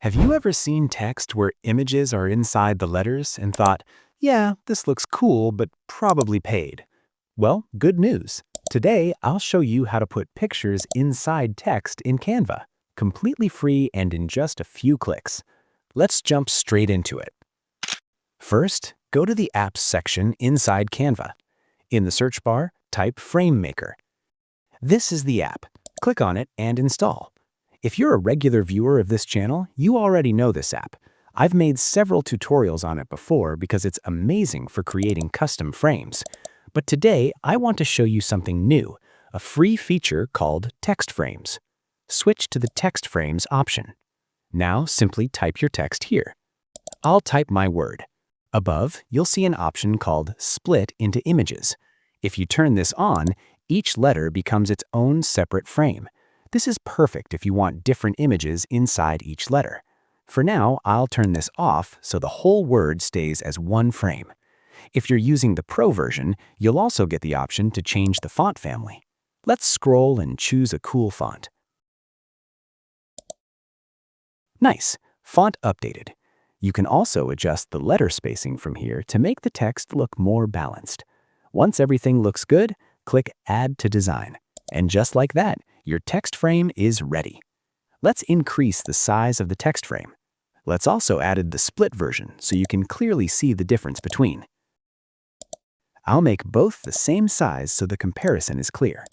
Have you ever seen text where images are inside the letters and thought, yeah, this looks cool, but probably paid? Well, good news. Today, I'll show you how to put pictures inside text in Canva, completely free and in just a few clicks. Let's jump straight into it. First, go to the Apps section inside Canva. In the search bar, type Frame Maker. This is the app. Click on it and install. If you're a regular viewer of this channel, you already know this app. I've made several tutorials on it before because it's amazing for creating custom frames. But today, I want to show you something new, a free feature called Text Frames. Switch to the Text Frames option. Now simply type your text here. I'll type my word. Above, you'll see an option called Split into Images. If you turn this on, each letter becomes its own separate frame. This is perfect if you want different images inside each letter. For now, I'll turn this off so the whole word stays as one frame. If you're using the Pro version, you'll also get the option to change the font family. Let's scroll and choose a cool font. Nice! Font updated. You can also adjust the letter spacing from here to make the text look more balanced. Once everything looks good, click Add to Design. And just like that, your text frame is ready. Let's increase the size of the text frame. Let's also add the split version so you can clearly see the difference between. I'll make both the same size so the comparison is clear.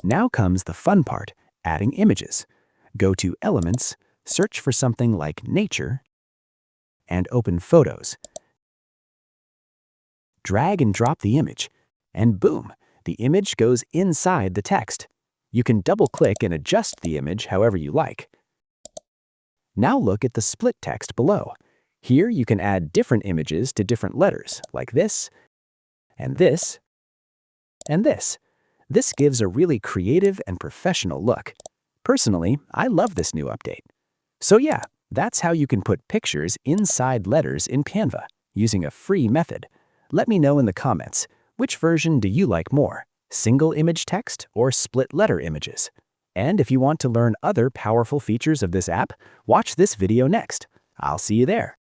Now comes the fun part, adding images. Go to Elements, search for something like Nature, and open Photos. Drag and drop the image, and boom, the image goes inside the text. You can double-click and adjust the image however you like. Now look at the split text below. Here you can add different images to different letters, like this, and this, and this. This gives a really creative and professional look. Personally, I love this new update. So yeah, that's how you can put pictures inside letters in Canva, using a free method. Let me know in the comments, which version do you like more, single image text or split letter images? And if you want to learn other powerful features of this app, watch this video next. I'll see you there.